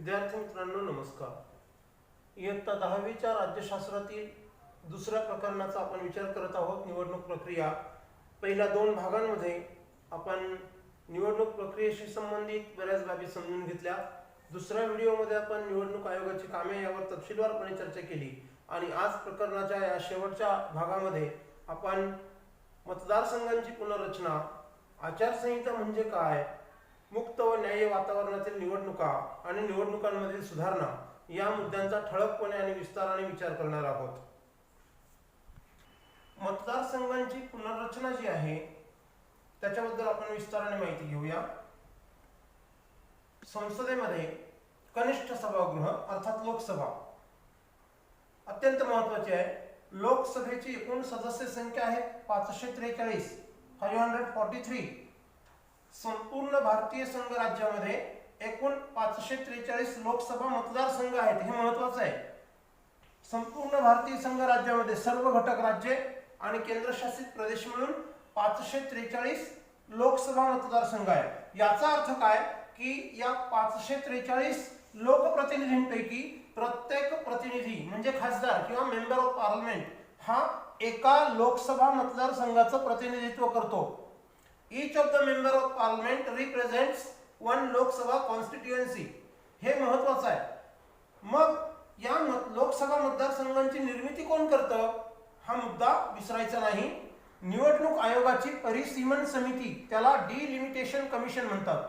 विद्यार्थी मित्रांनो नमस्कार. इयत्ता 10वीच्या राज्यशास्त्रातील दुसऱ्या प्रकरणाचा आपण विचार करत आहोत. निवडणूक प्रक्रिया. पहिल्या 2 भागांमध्ये आपण निवडणूक प्रक्रियेशी संबंधित बऱ्याच बाबी समजून घेतल्या. दुसऱ्या व्हिडिओमध्ये आपण निवडणूक आयोगाची कामे यावर तपशीलवारपणे चर्चा केली आणि आज प्रकरणाच्या या शेवटच्या भागामध्ये आपण मतदारसंघांची पुनर्रचना, आचारसंहिता म्हणजे काय, मुक्त व न्याय्य वातावरणातील निवडणुका आणि निवडणुकांमधील सुधारणा या मुद्द्यांचा ठळकपणे आणि विस्ताराने विचार करणार आहोत. मतदारसंघांची पुनर्रचना जी आहे त्याच्याबद्दल आपण विस्ताराने माहिती घेऊया. संसदेमध्ये कनिष्ठ सभागृह अर्थात लोकसभा अत्यंत महत्त्वाची आहे. लोकसभेची एकूण सदस्य संख्या आहे 543, 543. संपूर्ण भारतीय संघ राज्यामध्ये एकूण 543 लोकसभा मतदारसंघ आहेत. हे महत्त्वाचं आहे. संपूर्ण भारतीय संघ राज्यामध्ये सर्व घटक राज्ये आणि केंद्रशासित प्रदेश मिळून 543 लोकसभा मतदारसंघ आहे. याचा अर्थ काय की या 543 लोकप्रतिनिधींपैकी प्रत्येक प्रतिनिधी म्हणजे खासदार किंवा मेंबर ऑफ पार्लमेंट हा एका लोकसभा मतदारसंघाचं प्रतिनिधित्व करतो. Each of the member of parliament represents one Lok Sabha constituency. हे महत्वाचं आहे. मग या लोकसभा मतदारसंघांची निर्मिती कोण करतं हा मुद्दा विसरायचा नाही. निवडणूक आयोगाची परिसीमन समिती, त्याला डिलिमिटेशन कमिशन म्हणतात.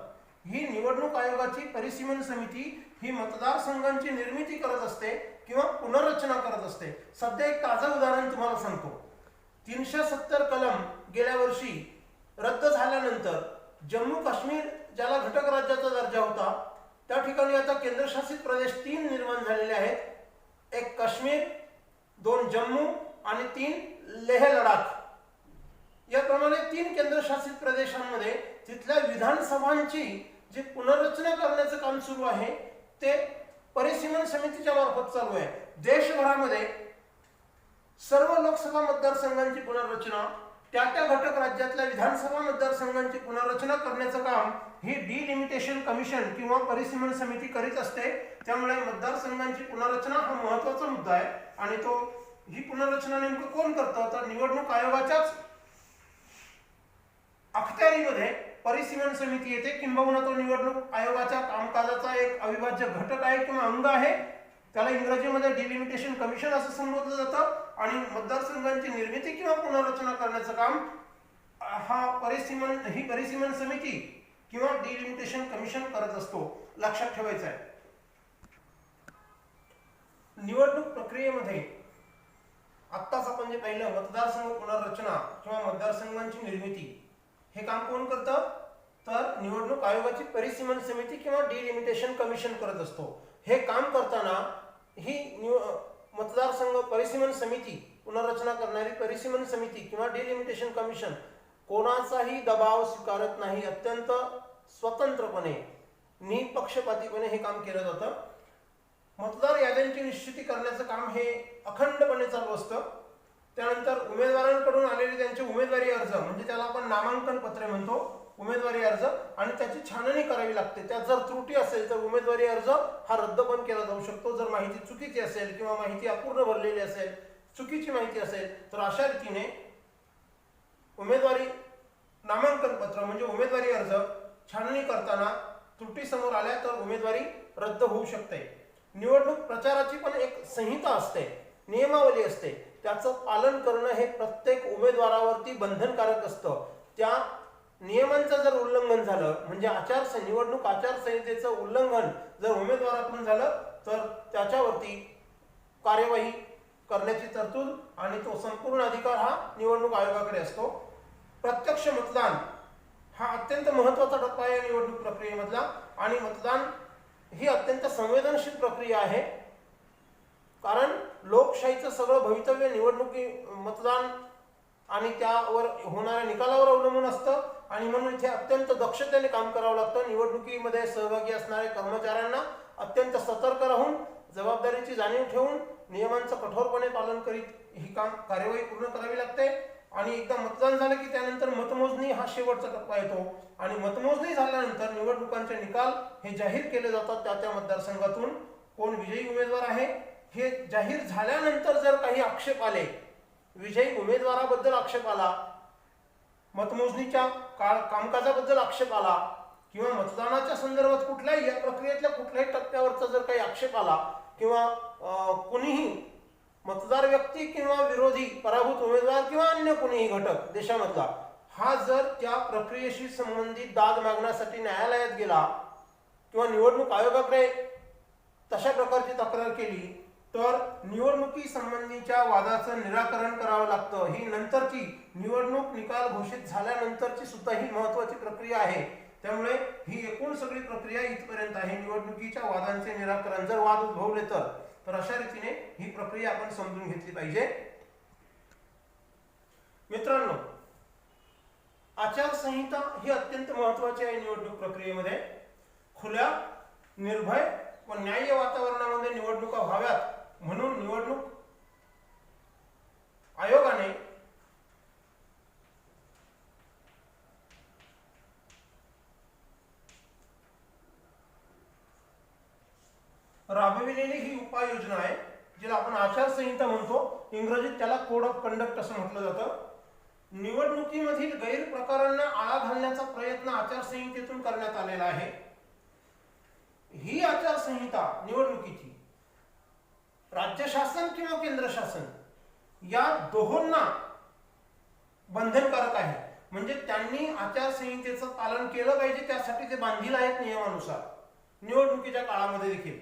ही निवडणूक आयोगाची परिसीमन समिती ही मतदारसंघांची निर्मिती करत असते किंवा पुनर्रचना करत असते. सध्या एक ताजं उदाहरण तुम्हाला सांगतो. 370 कलम गेल्या वर्षी रद्द झाल्यानंतर जम्मू काश्मीर ज्याला घटक राज्याचा दर्जा होता त्या ठिकाणी आता केंद्रशासित प्रदेश 3 निर्माण झालेले आहेत. एक काश्मीर, 2 जम्मू आणि 3 लेह लडाख. याप्रमाणे 3 केंद्रशासित प्रदेशांमध्ये तिथल्या विधानसभांची जी पुनर्रचना करण्याचं काम सुरू आहे ते परिसीमन समितीच्या मार्फत चालू आहे. देशभरामध्ये सर्व लोकसभा मतदारसंघांची पुनर्रचना, त्या घटक राज्यातल्या विधानसभा मतदारसंघांची पुनर्रचना करण्याचं काम ही डिलिमिटेशन कमिशन किंवा परिसीमन समिती करीत असते. त्यामुळे मतदारसंघांची पुनर्रचना हा महत्त्वाचा मुद्दा आहे आणि ही पुनर्रचना नेमकं कोण करतं तर निवडणूक आयोगाच्याच अखत्यारीमध्ये परिसीमन समिती येते. किंबहुना तो निवडणूक आयोगाच्या कामकाजाचा एक अविभाज्य घटक आहे किंवा अंग आहे. त्याला इंग्रजीमध्ये डिलिमिटेशन कमिशन असं संबोधलं जातं आणि मतदारसंघांची निर्मिती किंवा पुनर्रचना करण्याचं काम ही परिसीमन समिती किंवा डिलिमिटेशन कमिशन करत असतो. लक्षात ठेवायचं आहे. निवडणूक प्रक्रियेमध्ये आत्ताच आपण जे पाहिलं मतदारसंघ पुनर्रचना किंवा मतदारसंघांची निर्मिती हे काम कोण करतं तर निवडणूक आयोगाची परिसीमन समिती किंवा डिलिमिटेशन कमिशन करत असतो. हे काम करताना ही मतदारसंघ परिसीमन समिती, पुनर्रचना करणारी परिसीमन समिती किंवा डिलिमिटेशन कमिशन कोणाचाही दबाव स्वीकारत नाही. अत्यंत स्वतंत्रपणे, निपक्षपातीपणे हे काम केलं जातं. मतदार याद्यांची निश्चिती करण्याचं काम हे अखंडपणे चालू असतं. त्यानंतर उमेदवारांकडून आलेले त्यांचे उमेदवारी अर्ज म्हणजे त्याला आपण नामांकन पत्रे म्हणतो, उमेदवारी अर्ज, आणि त्याची छाननी करावी लागते. त्यात जर त्रुटी असेल तर उमेदवारी अर्ज हा रद्द पण केला जाऊ शकतो. जर माहिती चुकीची असेल किंवा माहिती अपूर्ण भरलेली असेल, चुकीची माहिती असेल तर अशा रीतीने उमेदवारी नामांकन पत्र म्हणजे उमेदवारी अर्ज छाननी करताना त्रुटी समोर आल्या तर उमेदवारी रद्द होऊ शकते. निवडणूक प्रचाराची पण एक संहिता असते, नियमावली असते. त्याचं पालन करणं हे प्रत्येक उमेदवारावरती बंधनकारक असतं. त्या नियमांचं जर उल्लंघन झालं म्हणजे निवडणूक आचारसंहितेचं उल्लंघन जर उमेदवाराकडून झालं तर त्याच्यावरती कार्यवाही करण्याची तरतूद आणि तो संपूर्ण अधिकार हा निवडणूक आयोगाकडे असतो. प्रत्यक्ष मतदान हा अत्यंत महत्त्वाचा टप्पा आहे निवडणूक प्रक्रियेमधला आणि मतदान ही अत्यंत संवेदनशील प्रक्रिया आहे. कारण लोकशाहीचं सगळं भवितव्य मतदान आणि त्यावर होणाऱ्या निकालावर अवलंबून असतं आणि म्हणून इथे अत्यंत दक्षतेने काम करावं लागतं. निवडणुकीमध्ये सहभागी असणाऱ्या कर्मचाऱ्यांना अत्यंत सतर्क राहून, जबाबदारीची जाणीव ठेवून, नियमांचं कठोरपणे पालन करीत ही कार्यवाही पूर्ण करावी लागते. आणि एकदा मतदान झालं की त्यानंतर मतमोजणी हा शेवटचा टप्पा येतो आणि मतमोजणी झाल्यानंतर निवडणुकांचे निकाल हे जाहीर केले जातात. त्या मतदारसंघातून कोण विजयी उमेदवार आहे हे जाहीर झाल्यानंतर जर काही आक्षेप आले, विजयी उमेदवाराबद्दल आक्षेप आला, मतमोजणीच्या कामकाजाबद्दल आक्षेप आला किंवा मतदानाच्या संदर्भात कुठल्याही या प्रक्रियेतल्या कुठल्याही टप्प्यावरचा जर काही आक्षेप आला किंवा कुणीही मतदार व्यक्ती किंवा विरोधी पराभूत उमेदवार किंवा अन्य कोणीही घटक देशामधला हा जर त्या प्रक्रियेशी संबंधित दाद मागण्यासाठी न्यायालयात गेला किंवा निवडणूक आयोगाकडे तशा प्रकारची तक्रार केली तर निवडणुकी संबंधीच्या वादाचं निराकरण करावं लागतं. ही नंतरची निवडणूक निकाल घोषित झाल्यानंतरची सुद्धा ही महत्त्वाची प्रक्रिया आहे. त्यामुळे ही एकूण सगळी प्रक्रिया इथपर्यंत आहे. निवडणुकीच्या वादांचे निराकरण जर वाद उद्भवले तर अशा रीतीने ही प्रक्रिया आपण समजून घेतली पाहिजे. मित्रांनो, आचारसंहिता ही अत्यंत महत्त्वाची आहे. निवडणूक प्रक्रियेमध्ये खुल्या, निर्भय व न्याय्य वातावरणामध्ये निवडणुका व्हाव्यात म्हणून निवडणूक आयोगाने राबविलेली ही उपाययोजना आहे जिला आपण आचारसंहिता म्हणतो. इंग्रजीत त्याला कोड ऑफ कंडक्ट असं म्हटलं जातं. निवडणुकीमधील गैरप्रकारांना आळा घालण्याचा प्रयत्न आचारसंहितेतून करण्यात आलेला आहे. ही आचारसंहिता निवडणुकीची राज्य शासन किंवा केंद्र शासन या दोहोंना बंधनकारक आहे. म्हणजे त्यांनी आचारसंहितेचं पालन केलं पाहिजे, त्यासाठी ते बांधील आहेत नियमानुसार निवडणुकीच्या काळामध्ये देखील.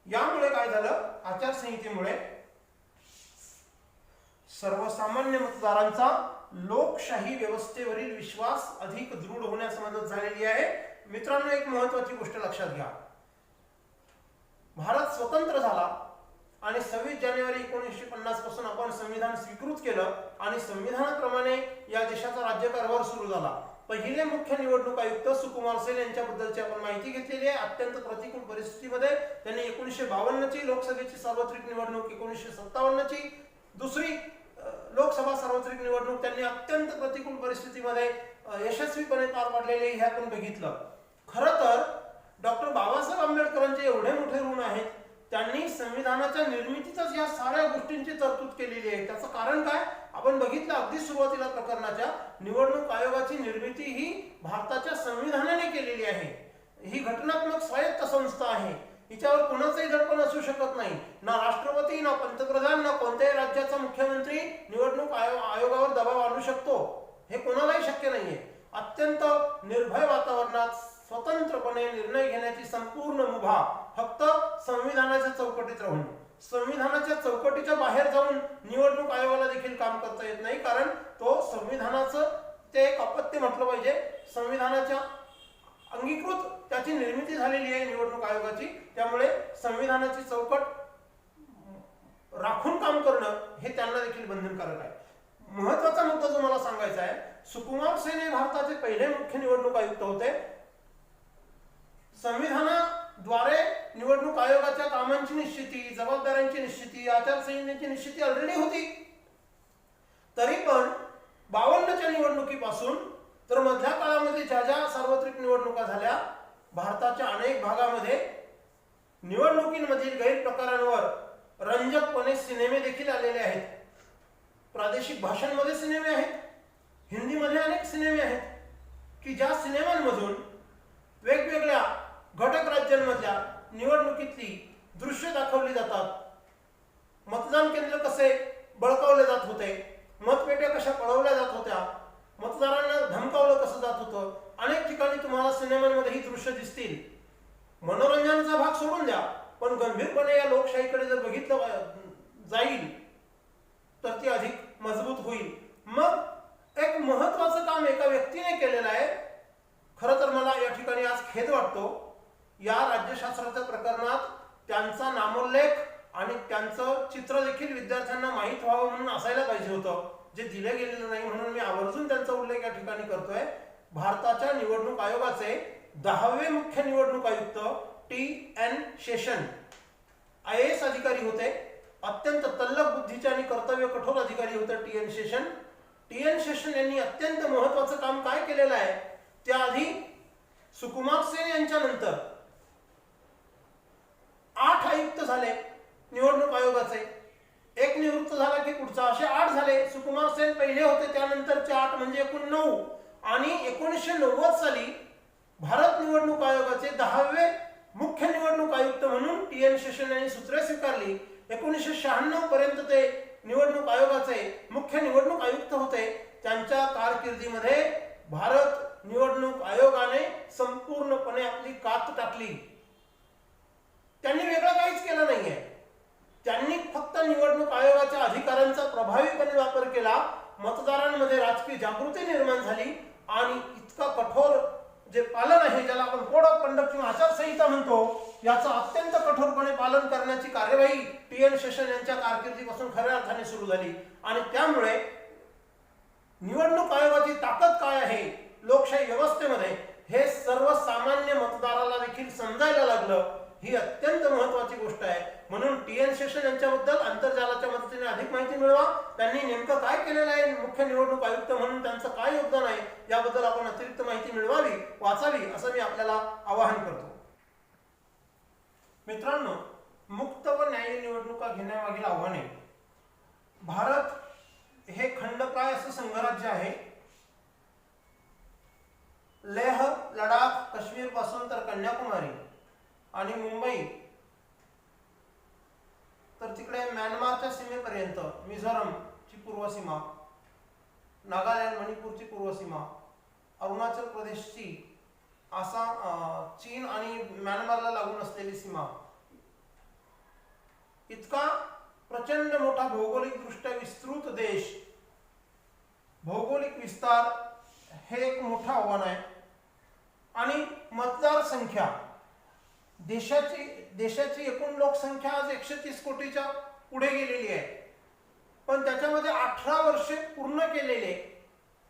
यामुळे काय झालं, आचारसंहितेमुळे सर्वसामान्य मतदारांचा लोकशाही व्यवस्थेवरील विश्वास अधिक दृढ होण्यास मदत झालेली आहे. मित्रांनो, एक महत्त्वाची गोष्ट लक्षात घ्या. भारत स्वतंत्र झाला आणि 26 जानेवारी 1950 पासून आपण संविधान स्वीकृत केलं आणि संविधानाप्रमाणे या देशाचा राज्यकारभार सुरू झाला. पहिले मुख्य निवडणूक आयुक्त सुकुमार सेन यांच्याबद्दलची आपण माहिती घेतलेली आहे. अत्यंत प्रतिकूल परिस्थितीमध्ये त्यांनी 1952 ची लोकसभेची सार्वत्रिक निवडणूक, 1957 ची दुसरी लोकसभा सार्वत्रिक निवडणूक त्यांनी अत्यंत प्रतिकूल परिस्थितीमध्ये यशस्वीपणे पार पाडलेली हे आपण बघितलं. खरं तर डॉक्टर बाबासाहेब आंबेडकरांचे एवढे मोठे ऋण आहेत. त्यांनी संविधानाच्या निर्मितीतच या साऱ्या गोष्टींची तरतूद केलेली आहे. त्याचं कारण काय आपण बघितलं. अगदी सुरुवातीला प्रकरणाच्या निवडणूक आयोगाची निर्मिती ही भारताच्या संविधानाने केलेली आहे. ही घटनात्मक स्वायत्त संस्था आहे. हिच्यावर कोणाचंही दडपण असू शकत नाही. ना राष्ट्रपती, ना पंतप्रधान, ना कोणत्याही राज्याचा मुख्यमंत्री निवडणूक आयोगावर दबाव आणू शकतो, हे कोणालाही शक्य नाहीये. अत्यंत निर्भय वातावरणात स्वतंत्रपणे निर्णय घेण्याची संपूर्ण मुभा फक्त संविधानाच्या चौकटीत राहून, संविधानाच्या चौकटीच्या बाहेर जाऊन निवडणूक आयोगाला देखील काम करता येत नाही. कारण तो संविधानाचं ते एक अपत्य म्हटलं पाहिजे. संविधानाच्या अंगीकृत त्याची निर्मिती झालेली आहे निवडणूक आयोगाची. त्यामुळे संविधानाची चौकट राखून काम करणं हे त्यांना देखील बंधनकारक आहे. महत्वाचा मुद्दा जो मला सांगायचा आहे, सुकुमार सेन हे भारताचे पहिले मुख्य निवडणूक आयुक्त होते. संविधानाद्वारे निवडणूक आयोगाच्या कामांची निश्चिती, जबाबदाऱ्यांची निश्चिती, आचारसंहितेची निश्चिती ऑलरेडी होती. तरी पण 52च्या निवडणुकीपासून तर मधल्या काळामध्ये ज्या ज्या सार्वत्रिक निवडणुका झाल्या, भारताच्या अनेक भागामध्ये निवडणुकींमधील गैरप्रकारांवर रंजकपणे सिनेमे देखील आलेले आहेत. प्रादेशिक भाषांमध्ये सिनेमे आहेत, हिंदीमध्ये अनेक सिनेमे आहेत की ज्या सिनेमांमधून वेगवेगळ्या घटक राज्यांमधल्या निवडणुकीतली दृश्य दाखवली जातात. मतदान केंद्र कसे बळकावले जात होते, मतपेट्या कशा पळवल्या जात होत्या, मतदारांना धमकावलं कसं जात होतं. अनेक ठिकाणी तुम्हाला सिनेमांमध्ये ही दृश्य दिसतील. मनोरंजनाचा भाग सोडून द्या, पण गंभीरपणे या लोकशाहीकडे जर बघितलं जाईल तर ती अधिक मजबूत होईल. मग एक महत्वाचं काम एका व्यक्तीने केलेलं आहे. खरं तर मला या ठिकाणी आज खेद वाटतो. या राज्यशास्त्राच्या प्रकरणात त्यांचा नामोल्लेख आणि त्यांचं चित्र देखील विद्यार्थ्यांना माहीत व्हावं म्हणून असायला पाहिजे होतं, जे दिलं गेलेलं नाही. म्हणून मी आवर्जून त्यांचा उल्लेख या ठिकाणी करतोय. भारताच्या निवडणूक आयोगाचे 10वे मुख्य निवडणूक आयुक्त TN शेषन IAS अधिकारी होते. अत्यंत तल्लख बुद्धीचे आणि कर्तव्य कठोर अधिकारी होते TN Seshan. T N Seshan यांनी अत्यंत महत्वाचं काम काय केलेलं आहे, त्याआधी सुकुमार सेन यांच्या नंतर 8 आयुक्त झाले निवडणूक आयोगाचे, एक निवृत्त झाला की पुढचा, असे 8 झाले. सुकुमार सेन पहिले होते, त्यानंतरचे 8 म्हणजे एकूण 9. आणि 1990 साली भारत निवडणूक आयोगाचे 10वे मुख्य निवडणूक आयुक्त म्हणून टी एन शेषन यांनी सूत्रे स्वीकारली. 1996 पर्यंत ते निवडणूक आयोगाचे मुख्य निवडणूक आयुक्त होते. त्यांच्या कारकिर्दीमध्ये भारत निवडणूक आयोगाने संपूर्णपणे आपली कात टाकली. त्यांनी वेगळं काहीच केलं नाहीये. त्यांनी फक्त निवडणूक आयोगाच्या अधिकारांचा प्रभावीपणे वापर केला. मतदारांमध्ये राजकीय जागृती निर्माण झाली आणि इतका कठोर जे पालन आहे, ज्याला आपण कोड ऑफ कंडक्ट किंवा आचारसंहिता म्हणतो, याचं अत्यंत कठोरपणे पालन करण्याची कार्यवाही टी एन शेषन यांच्या कारकिर्दीपासून खऱ्या अर्थाने सुरू झाली. आणि त्यामुळे निवडणूक आयोगाची ताकद काय आहे लोकशाही व्यवस्थेमध्ये हे सर्वसामान्य मतदाराला देखील समजायला लागलं. ही अत्यंत महत्वाची गोष्ट आहे. म्हणून टी एन शेषन यांच्याबद्दल आंतरजालाच्या मदतीने अधिक माहिती मिळवा. त्यांनी नेमकं काय केलेलं आहे, मुख्य निवडणूक आयुक्त म्हणून त्यांचं काय योगदान आहे, याबद्दल आपण अतिरिक्त माहिती मिळवावी, वाचावी, असं मी आपल्याला आवाहन करतो. मित्रांनो, मुक्त व न्यायी निवडणुका घेण्यामागील आव्हाने. भारत हे खंडप्राय असं संघराज्य आहे. लेह, लडाख, काश्मीर पासून तर कन्याकुमारी आणि मुंबई तर तिकडे म्यानमारच्या सीमेपर्यंत, मिझोरमची पूर्व सीमा, नागालँड, मणिपूरची पूर्व सीमा, अरुणाचल प्रदेशची, आसाम, चीन आणि म्यानमारला लागून असलेली सीमा, इतका प्रचंड मोठा भौगोलिकदृष्ट्या विस्तृत देश, भौगोलिक विस्तार हे एक मोठं आव्हान आहे. आणि मतदार संख्या, देशाची एकूण लोकसंख्या आज 130 कोटीच्या पुढे गेलेली आहे. पण त्याच्यामध्ये 18 वर्षे पूर्ण केलेले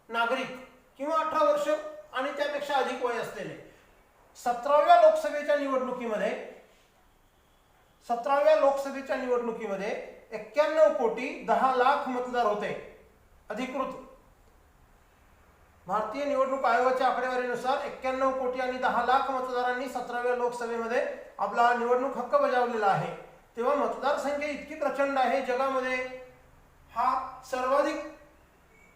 नागरिक किंवा 18 वर्ष आणि त्यापेक्षा अधिक वय असलेले 17व्या लोकसभेच्या निवडणुकीमध्ये 91 कोटी 10 लाख मतदार होते अधिकृत. भारतीय निवडणूक आयोगाच्या आकडेवारीनुसार 91 कोटी आणि 10 लाख मतदारांनी 17व्या लोकसभेमध्ये आपला निवडणूक हक्क बजावलेला आहे. तेव्हा मतदार संख्या इतकी प्रचंड आहे, जगामध्ये हा सर्वाधिक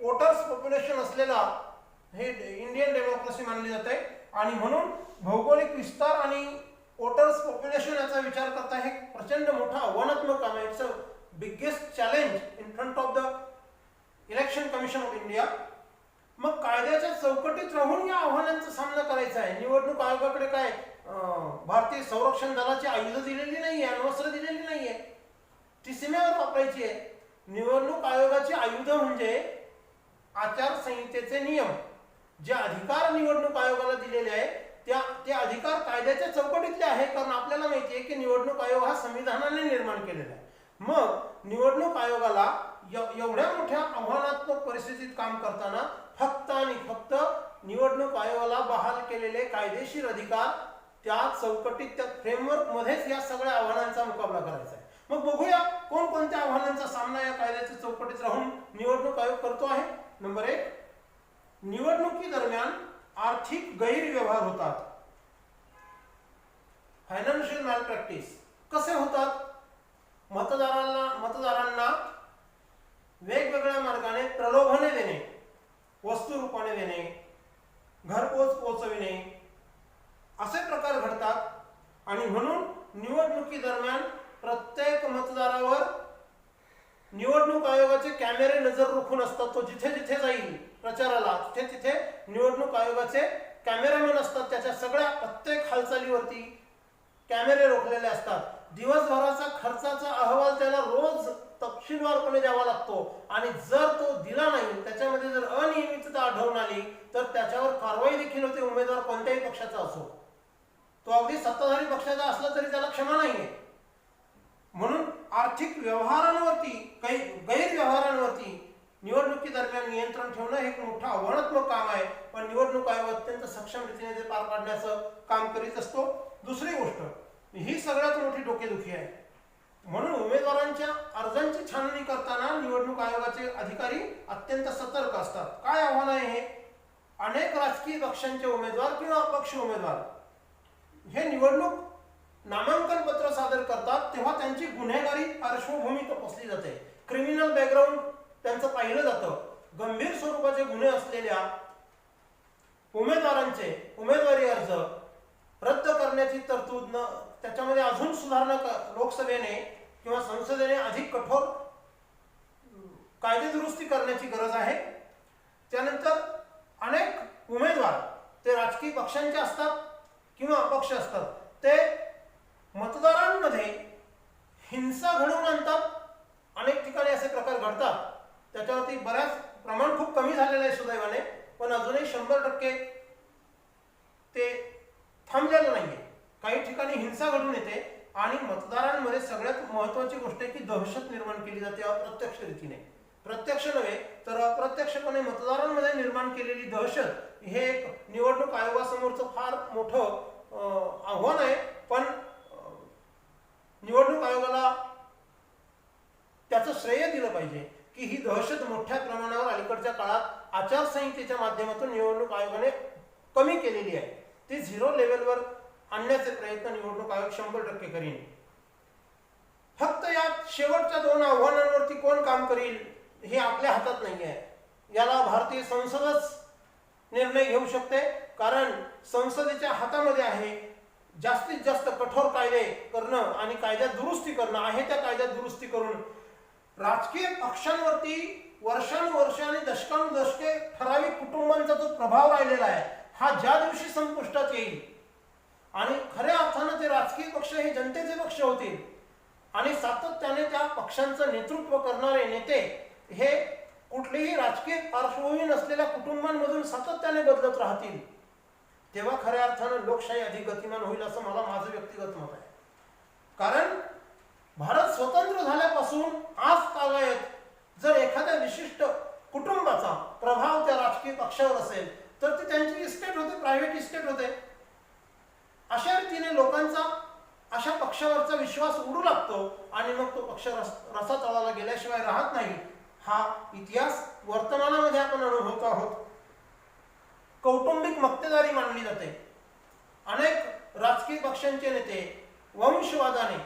वोटर्स पॉप्युलेशन असलेला हे इंडियन डेमोक्रेसी मानली जाते. आणि म्हणून भौगोलिक विस्तार आणि वोटर्स पॉप्युलेशन याचा विचार करता हे प्रचंड मोठा आव्हानात्मक काम आहे. It's a biggest challenge in front of the election commission of India. मग कायद्याच्या चौकटीत राहून या आव्हानांचा सामना करायचा आहे. निवडणूक आयोगाकडे काय भारतीय संरक्षण दलाची आयुध दिलेली नाहीये, अण्वस्त्र दिलेली नाहीये, ती सीमेवर वापरायची आहे. निवडणूक आयोगाची आयुध म्हणजे आचारसंहितेचे नियम. जे अधिकार निवडणूक आयोगाला दिलेले आहे ते अधिकार कायद्याच्या चौकटीतले आहे. कारण आपल्याला माहिती आहे की निवडणूक आयोग हा संविधानाने निर्माण केलेला आहे. मग निवडणूक आयोगाला एवढ्या मोठ्या आव्हानात्मक परिस्थितीत काम करताना फक्त आणि फक्त निवडणूक आयोगाला बहाल केलेले कायदेशीर अधिकार, त्या चौकटीत, त्या फ्रेमवर्क मध्येच या सगळ्या आव्हानांचा मुकाबला करायचा आहे. मग बघूया कोणकोणत्या आव्हानांचा सामना या कायद्याच्या चौकटीत राहून निवडणूक आयोग करतो आहे. नंबर 1, निवडणुकी दरम्यान आर्थिक गैरव्यवहार होतात. फायनान्शियल मॅलप्रॅक्टिस कसे होतात? मतदारांना वेगवेगळ्या मार्गाने प्रलोभने देणे, वस्तू रूपाने देणे, घरपोच पोहोचविणे, असे प्रकार घडतात. आणि म्हणून निवडणुकी दरम्यान प्रत्येक मतदारावर निवडणूक आयोगाचे कॅमेरे नजर रोखून असतात. तो जिथे जिथे जाईल प्रचाराला तिथे तिथे निवडणूक आयोगाचे कॅमेरामॅन असतात. त्याच्या सगळ्या प्रत्येक हालचालीवरती कॅमेरे रोखलेले असतात. दिवसभराचा खर्चाचा अहवाल त्याला रोज तपशीलवारपणे द्यावा लागतो. आणि जर तो दिला नाही, त्याच्यामध्ये जर अनियमितता आढळून आली तर त्याच्यावर कारवाई देखील होते, उमेदवार कोणत्याही पक्षाचा असो. तो अगदी सत्ताधारी पक्षाचा असला तरी त्याला क्षमा नाहीये. म्हणून आर्थिक व्यवहारांवरती, काही गैरव्यवहारांवरती निवडणुकी दरम्यान नियंत्रण ठेवणं हे एक मोठं आव्हानात्मक काम आहे. पण निवडणूक आयोग अत्यंत सक्षम रीतीने ते पार पाडण्याचं काम करीत असतो. दुसरी गोष्ट, ही सगळ्यात मोठी डोकेदुखी आहे, म्हणून उमेदवारांच्या अर्जांची छाननी करताना निवडणूक आयोगाचे अधिकारी अत्यंत सतर्क असतात. काय आव्हान आहे हे? अनेक राजकीय पक्षांचे उमेदवार किंवा अपक्ष उमेदवार हे निवडणूक नामांकन पत्र सादर करतात तेव्हा त्यांची गुन्हेगारी पार्श्वभूमी तपासली जाते. क्रिमिनल बॅकग्राऊंड त्यांचं पाहिलं जातं. गंभीर स्वरूपाचे गुन्हे असलेल्या उमेदवारांचे उमेदवारी अर्ज रद्द करण्याची तरतूद न त्याच्यामध्ये अजून सुधारणा लोकसभेने किंवा संसदेने अधिक कठोर कायदे दुरुस्ती करण्याची गरज आहे. त्यानंतर अनेक उमेदवार ते राजकीय पक्षांचे असतात किंवा अपक्ष असतात, ते मतदारांमध्ये हिंसा घडवून आणतात. अनेक ठिकाणी असे प्रकार घडतात. त्याच्यावरती बऱ्याच प्रमाण खूप कमी झालेलं आहे सुदैवाने, पण अजूनही 100% ते थांबलेलं नाहीये. काही ठिकाणी हिंसा घडून येते आणि मतदारांमध्ये सगळ्यात महत्वाची गोष्ट आहे की दहशत निर्माण केली जाते अप्रत्यक्ष रीतीने. प्रत्यक्ष नव्हे तर अप्रत्यक्षपणे मतदारांमध्ये निर्माण केलेली दहशत हे एक निवडणूक आयोगासमोरचं फार मोठं आव्हान आहे. पण निवडणूक आयोगाला त्याचं श्रेय दिलं पाहिजे की ही दहशत मोठ्या प्रमाणावर अलीकडच्या काळात आचारसंहितेच्या माध्यमातून निवडणूक आयोगाने कमी केलेली आहे. ती 0 लेवलवर आणण्याचे प्रयत्न निवडणूक आयोग 100% करीन. फक्त या शेवटच्या 2 आव्हानांवरती कोण काम करील हे आपल्या हातात नाही आहे. याला भारतीय संसदच निर्णय घेऊ शकते, कारण संसदेच्या हातामध्ये आहे जास्तीत जास्त कठोर कायदे करणं आणि कायद्यात दुरुस्ती करणं. आहे त्या कायद्यात दुरुस्ती करून राजकीय पक्षांवरती वर्षानुवर्षे आणि दशकानुदशके ठराविक कुटुंबांचा जो प्रभाव राहिलेला आहे हा ज्या दिवशी संपुष्टात येईल आणि खऱ्या अर्थानं ते राजकीय पक्ष हे जनतेचे पक्ष होतील आणि सातत्याने त्या पक्षांचं नेतृत्व करणारे नेते हे कुठलीही राजकीय पार्श्वभूमी नसलेल्या कुटुंबांमधून सातत्याने बदलत राहतील, तेव्हा खऱ्या अर्थानं लोकशाही अधिक गतिमान होईल असं माझं व्यक्तिगत मत आहे. कारण भारत स्वतंत्र झाल्यापासून आज तागायत जर एखाद्या विशिष्ट कुटुंबाचा प्रभाव त्या राजकीय पक्षावर असेल तर ती त्यांची इस्टेट होते, प्रायव्हेट इस्टेट होते. अशा रीतीने लोकांचा अशा पक्षावरचा विश्वास उडू लागतो आणि मग तो पक्ष रसातळाला गेल्याशिवाय राहत नाही. हा इतिहास वर्तमानामध्ये आपण अनुभवत आहोत. कौटुंबिक मक्तेदारी मानली जाते. अनेक राजकीय पक्षांचे नेते वंशवादाने,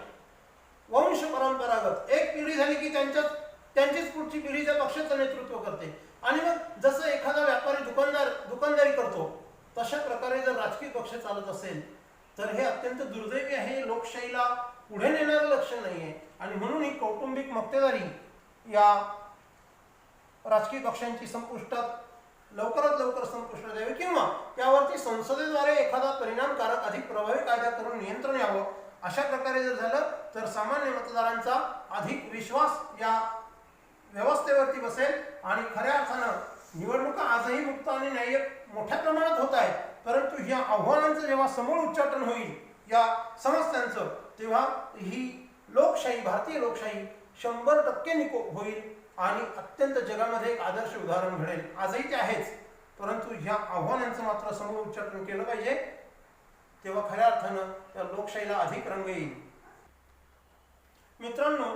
वंश परंपरागत एक पिढी झाली की त्यांचीच पुढची पिढी त्या पक्षाचं नेतृत्व करते आणि मग जसं एखादा व्यापारी दुकानदारी करतो तशा प्रकारे जर राजकीय पक्ष चालत असेल तर हे अत्यंत दुर्दैवी आहे. लोकशाहीला पुढे नेणारं लक्षण नाहीये आणि म्हणून ही कौटुंबिक मक्तेदारी या राजकीय पक्षांची संपुष्टात लवकरात लवकर संपुष्टात यावी किंवा त्यावरती संसदेद्वारे एखादा परिणामकारक अधिक प्रभावी कायदा करून नियंत्रण यावं. अशा प्रकारे जर झालं तर सामान्य मतदारांचा अधिक विश्वास या व्यवस्थेवरती बसेल आणि खऱ्या अर्थानं निवडणुका आजही मुक्त आणि न्याय्य मोठ्या प्रमाणात होत आहेत. परंतु या आव्हानांचं जेव्हा समूळ उच्चाटन होईल या समस्यांचं, तेव्हा ही लोकशाही, भारतीय लोकशाही 100% निकोप होईल आणि अत्यंत जगामध्ये एक आदर्श उदाहरण घडेल. आजही ते आहेच, परंतु ह्या आव्हानांचं मात्र समूळ उच्चाटन केलं पाहिजे. तेव्हा खऱ्या अर्थानं त्या लोकशाहीला अधिक रंग येईल. मित्रांनो,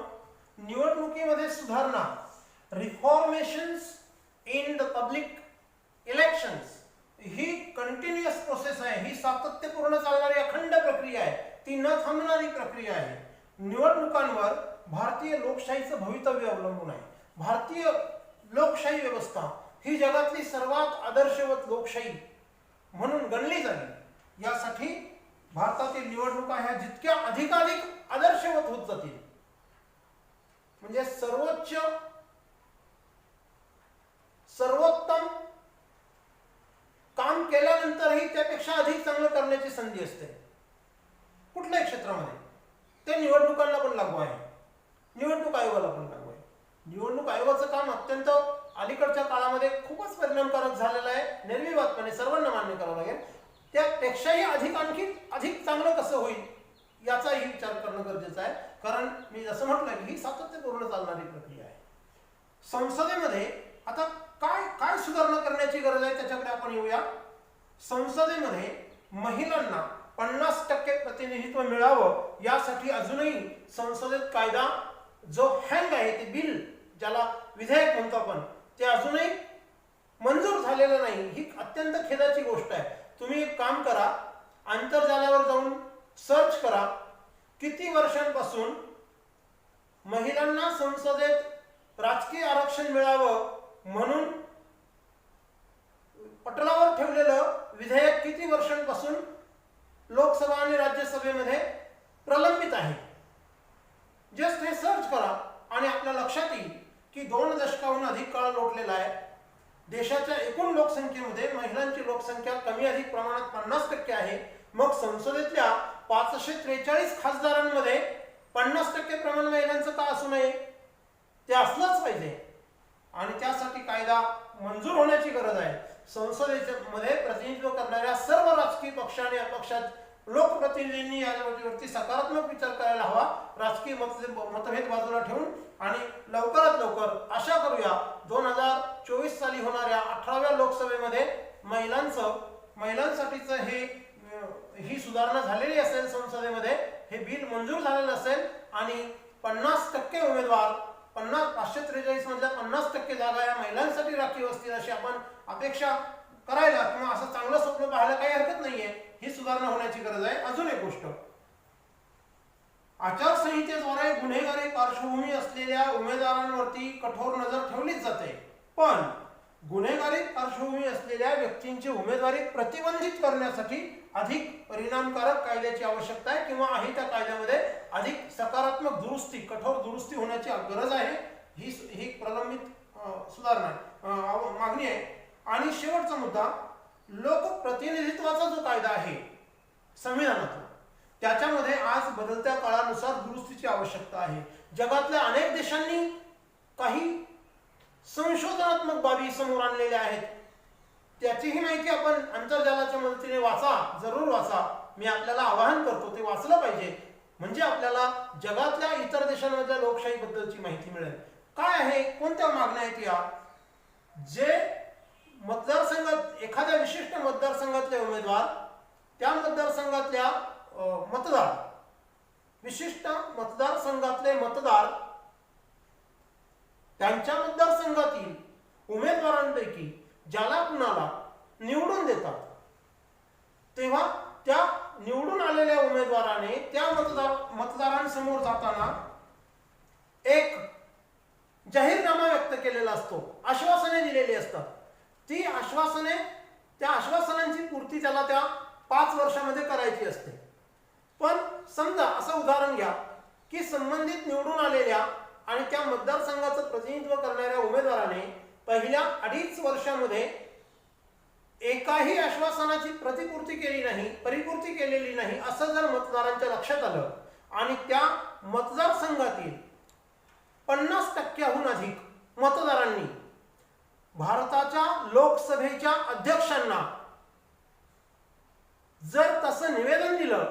निवडणुकीमध्ये सुधारणा, reformations in the public elections ही कंटिन्युअस प्रोसेस आहे. ही सातत्यपूर्ण चालणारी अखंड प्रक्रिया आहे. ती न थांबणारी प्रक्रिया आहे. निवडणुकांवर भारतीय लोकशाहीचं भवितव्य अवलंबून आहे. भारतीय लोकशाही व्यवस्था ही जगातली सर्वात आदर्शवत लोकशाही म्हणून गणली जावी. यासाठी भारतातील निवडणुका ह्या जितक्या अधिकाधिक आदर्शवत होत जातील, म्हणजे सर्वोत्तम काम केल्यानंतरही त्यापेक्षा अधिक चांगलं करण्याची संधी असते कुठल्याही क्षेत्रामध्ये. ते निवडणुकांना पण लागू आहे, निवडणूक आयोगाला पण लागू आहे. निवडणूक आयोगाचं काम अत्यंत अलीकडच्या काळामध्ये खूपच परिणामकारक झालेलं आहे. निर्विवादपणे सर्वांना मान्य करावं लागेल. त्यापेक्षाही आणखी अधिक चांगलं कसं होईल याचाही विचार करणं गरजेचं आहे. कारण मी जसं म्हटलं की ही सातत्यपूर्ण चालणारी प्रक्रिया आहे. संसदेमध्ये आता काय सुधारणा करण्याची गरज आहे त्याच्याकडे आपण येऊया. संसदेमध्ये महिलांना 50% प्रतिनिधित्व मिळावं यासाठी अजूनही संसदेत कायदा जो हँग आहे, ते बिल ज्याला विधेयक म्हणतो आपण, ते अजूनही मंजूर झालेलं नाही. ही अत्यंत खेदाची गोष्ट आहे. तुम्ही एक काम करा, आंतरजालावर जाऊन सर्च करा, किती वर्षांपासून महिलांना संसदेत राजकीय आरक्षण मिळावं म्हणून पटलावर ठेवलेलं विधेयक किती वर्षांपासून लोकसभा आणि राज्यसभेमध्ये प्रलंबित आहे. जस्ट हे सर्च करा आणि आपल्या लक्षात येईल की 2 दशकाहून अधिक काळ लोटलेला आहे. देशाच्या एकूण लोकसंख्येमध्ये महिलांची लोकसंख्या कमी अधिक प्रमाणात 50% आहे. मग संसदेतल्या 543 खासदारांमध्ये 50% प्रमाण महिलांचं का असू नये? ते असलंच पाहिजे आणि त्यासाठी कायदा मंजूर होण्याची गरज आहे. संसदेमध्ये प्रतिनिधित्व करणाऱ्या सर्व राजकीय पक्ष आणि अपक्षात लोकप्रतिनिधींनी यावरती सकारात्मक विचार करायला हवा. राजकीय मतभेद बाजूला ठेवून आणि लवकरात लवकर आशा करूया 2024 साली होणाऱ्या 18व्या लोकसभेमध्ये महिलांसाठीचं ही सुधारणा झालेली असेल, संसदेमध्ये हे बिल मंजूर झालेलं असेल आणि 50% उमेदवार 543 मधल्या 50% जागा या महिलांसाठी राखीव असतील अशी आपण अपेक्षा करायला किंवा असं चांगलं स्वप्न पाहायला काही हरकत नाहीये. ही सुधारणा होण्याची गरज आहे. अजून एक गोष्ट, आचारसंहितेद्वारे गुन्हेगारी पार्श्वभूमी असलेल्या उमेदवारांवरती कठोर नजर ठेवलीच जाते, पण गुन्हेगारी पार्श्वभूमी असलेल्या व्यक्तींची उमेदवारी प्रतिबंधित करण्यासाठी अधिक परिणामकारक कायद्याची आवश्यकता आहे किंवा आहे त्या कायद्यामध्ये अधिक सकारात्मक दुरुस्ती, कठोर दुरुस्ती होण्याची गरज आहे. ही प्रलंबित सुधारणा मागणी आहे. आणि शेवटचा मुद्दा, लोकप्रतिनिधित्वाचा जो कायदा आहे संविधानाचा, त्याच्यामध्ये आज बदलत्या काळानुसार दुरुस्तीची आवश्यकता आहे. जगातल्या अनेक देशांनी काही संशोधनात्मक बाबी समोर आणलेल्या आहेत. त्याचीही माहिती आपण आंतरजालाच्या मदतीने वाचा, जरूर वाचा. मी आपल्याला आवाहन करतो ते वाचलं पाहिजे, म्हणजे आपल्याला जगातल्या इतर देशांमधल्या लोकशाहीबद्दलची माहिती मिळेल. काय आहे, कोणत्या मागण्या आहेत या? जे मतदारसंघात एखाद्या विशिष्ट मतदारसंघातले उमेदवार, त्या मतदारसंघातल्या मतदार, विशिष्ट मतदारसंघातले मतदार त्यांच्या मतदारसंघातील उमेदवारांपैकी ज्याला कुणाला निवडून देतात, तेव्हा त्या निवडून आलेल्या उमेदवाराने त्या मतदारांसमोर जाताना एक जाहीरनामा व्यक्त केलेला असतो, आश्वासने दिलेली असतात. ती आश्वासने, त्या आश्वासनांची पूर्ती त्याला त्या 5 वर्षामध्ये करायची असते. पण समजा असं उदाहरण घ्या की संबंधित निवडून आलेल्या आणि त्या मतदारसंघाचं प्रतिनिधित्व करणाऱ्या उमेदवाराने पहिल्या 2.5 वर्षामध्ये एकाही आश्वासनाची परिपूर्ती केलेली नाही असं जर मतदारांच्या लक्षात आलं आणि त्या मतदारसंघातील 50%हून अधिक मतदारांनी भारताच्या लोकसभेच्या अध्यक्षांना जर तसं निवेदन दिलं,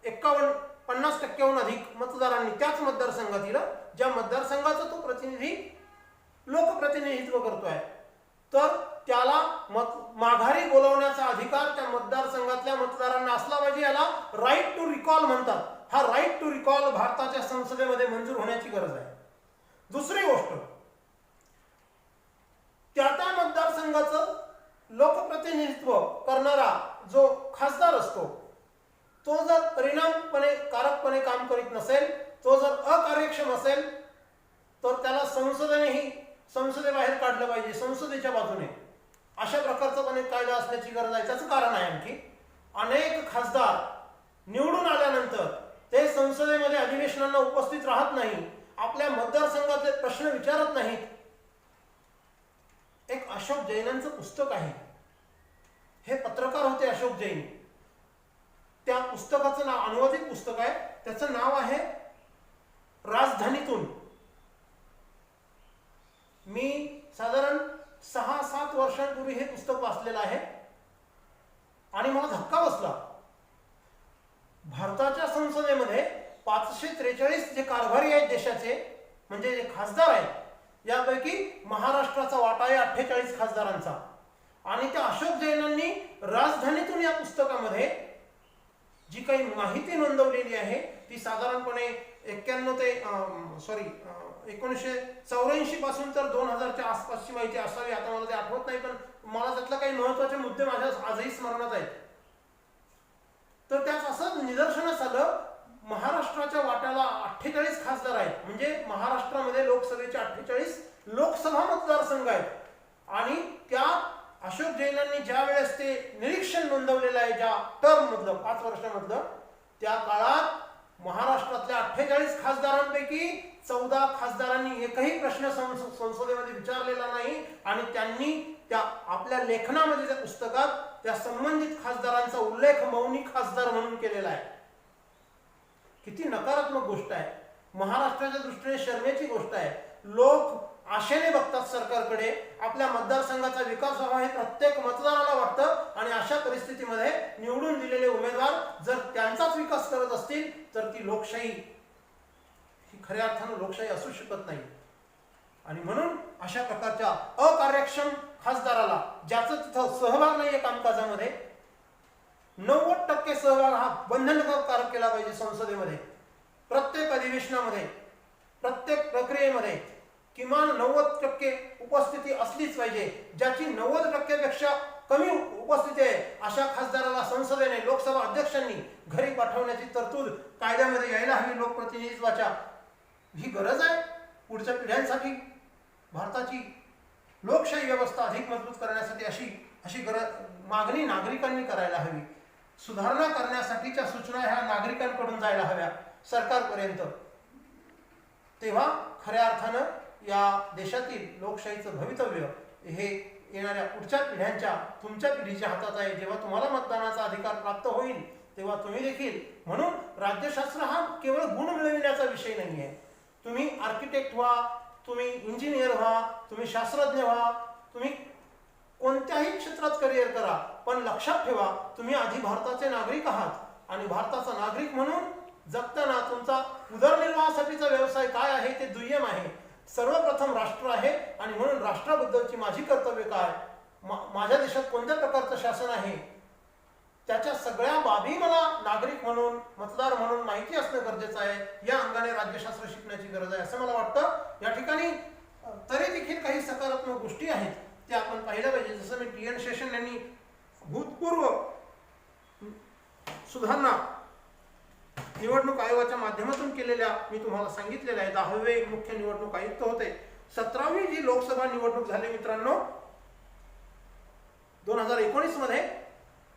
50%हून अधिक मतदारांनी त्याच मतदारसंघातील, ज्या मतदारसंघाचा तो प्रतिनिधी लोकप्रतिनिधित्व करतोय, तर त्याला माघारी बोलवण्याचा अधिकार त्या मतदारसंघातल्या मतदारांना असला पाहिजे. याला राईट टू रिकॉल म्हणतात. हा राईट टू रिकॉल भारताच्या संसदेमध्ये मंजूर होण्याची गरज आहे. दुसरी गोष्ट, त्या मतदारसंघाचं लोकप्रतिनिधित्व करणारा जो खासदार असतो, तो जर परिणामकारकपणे काम करीत नसेल, तो जर अकार्यक्षम असेल, तर त्याला संसदेबाहेर काढलं पाहिजे, संसदेच्या बाजूने. अशा प्रकारचा पण एक कायदा असण्याची गरज आहे. त्याचं कारण आहे आणखी, अनेक खासदार निवडून आल्यानंतर ते संसदेमध्ये अधिवेशनांना उपस्थित राहत नाही, आपल्या मतदारसंघातले प्रश्न विचारत नाहीत. एक अशोक जैनांचं पुस्तक आहे, हे पत्रकार होते अशोक जैन. त्या पुस्तकाचं नाव, अनुवादित पुस्तक आहे, त्याचं नाव आहे राजधानीतून. मी साधारण 6-7 वर्षांपूर्वी हे पुस्तक वाचलेलं आहे आणि मला धक्का बसला. भारताच्या संसदेमध्ये 543 जे कारभारी आहेत देशाचे, म्हणजे जे खासदार आहेत, यापैकी महाराष्ट्राचा वाटा आहे 48 खासदारांचा. आणि त्या अशोक जैनांनी राजधानीतून या पुस्तकामध्ये जी काही माहिती नोंदवलेली आहे ती साधारणपणे 1984 पासून तर 2000च्या आसपासची माहिती असावी. आता मला ते आठवत नाही, पण मला त्यातला काही महत्त्वाचे मुद्दे माझ्या आजही स्मरणात आहेत. तर त्यात असं निदर्शनास आलं, महाराष्ट्राच्या वाट्याला 48 खासदार आहेत. म्हणजे महाराष्ट्रामध्ये लोकसभेचे 48 लोकसभा मतदारसंघ आहेत. आणि त्या अशोक जैनांनी ज्या वेळेस ते निरीक्षण नोंदवलेलं आहे, ज्या टर्म मधलं 5 वर्षामधलं, त्या काळात महाराष्ट्रातल्या 48 खासदारांपैकी 14 खासदारांनी एकही प्रश्न संसदेमध्ये विचारलेला नाही. आणि त्यांनी त्या आपल्या लेखनामध्ये, त्या पुस्तकात त्या संबंधित खासदारांचा उल्लेख मौनी खासदार म्हणून केलेला आहे. किती नकारात्मक गोष्ट आहे, महाराष्ट्राच्या दृष्टीने शरमेची गोष्ट आहे. लोक आशेने बघतात सरकारकडे, आपल्या मतदारसंघाचा विकास व्हावा हे प्रत्येक मतदाराला वाटतं. आणि अशा परिस्थितीमध्ये निवडून दिलेले उमेदवार जर त्यांचाच विकास करत असतील तर ती लोकशाही ही खऱ्या अर्थानं लोकशाही असू शकत नाही. आणि म्हणून अशा प्रकारच्या अकार्यक्षम खासदाराला, ज्याचं तिथं सहभाग नाहीये कामकाजामध्ये, 90% सहभाग हा बंधनकारक केला पाहिजे संसदेमध्ये. प्रत्येक अधिवेशनामध्ये, प्रत्येक प्रक्रियेमध्ये किमान 90% उपस्थिती असलीच पाहिजे. ज्याची 90% पेक्षा कमी उपस्थिती आहे अशा खासदाराला संसदेने, लोकसभा अध्यक्षांनी घरी पाठवण्याची तरतूद कायद्यामध्ये यायला हवी. लोकप्रतिनिधित्वाच्या ही गरज आहे पुढच्या पिढ्यांसाठी. भारताची लोकशाही व्यवस्था अधिक मजबूत करण्यासाठी अशी मागणी नागरिकांनी करायला हवी. सुधारणा करण्यासाठीच्या सूचना ह्या नागरिकांकडून जायला हव्या सरकारपर्यंत. तेव्हा खऱ्या अर्थानं या देशातील लोकशाहीचं भवितव्य हे येणाऱ्या पुढच्या पिढ्यांच्या, तुमच्या पिढीच्या हातात आहे. जेव्हा तुम्हाला मतदानाचा अधिकार प्राप्त होईल तेव्हा तुम्ही देखील, म्हणून राज्यशास्त्र हा केवळ गुण मिळविण्याचा विषय नाही आहे. तुम्ही आर्किटेक्ट व्हा, तुम्ही इंजिनियर व्हा, तुम्ही शास्त्रज्ञ व्हा, तुम्ही कोणत्याही क्षेत्रात करिअर करा, पण लक्षात ठेवा तुम्ही आधी भारताचे नागरिक आहात. आणि भारताचा नागरिक म्हणून जगताना तुमचा उदरनिर्वाहासाठीचा व्यवसाय काय आहे ते दुय्यम आहे. सर्वप्रथम राष्ट्र आहे. आणि म्हणून राष्ट्राबद्दलची माझी कर्तव्य काय, माझ्या देशात कोणत्या प्रकारचं शासन आहे, त्याच्या सगळ्या बाबी मला नागरिक म्हणून, मतदार म्हणून माहिती असणं गरजेचं आहे. या अंगाने राज्यशास्त्र शिकण्याची गरज आहे असं मला वाटतं. या ठिकाणी तरी देखील काही सकारात्मक गोष्टी आहेत त्या आपण पाहिल्या पाहिजे. जसं मी TN शेषन यांनी भूतपूर्व सुधारणा निवडणूक आयोगाच्या माध्यमातून केलेल्या मी तुम्हाला सांगितलेल्या आहे. 10वे मुख्य निवडणूक आयुक्त होते. 17वी जी लोकसभा निवडणूक झाली मित्रांनो 2019 मध्ये,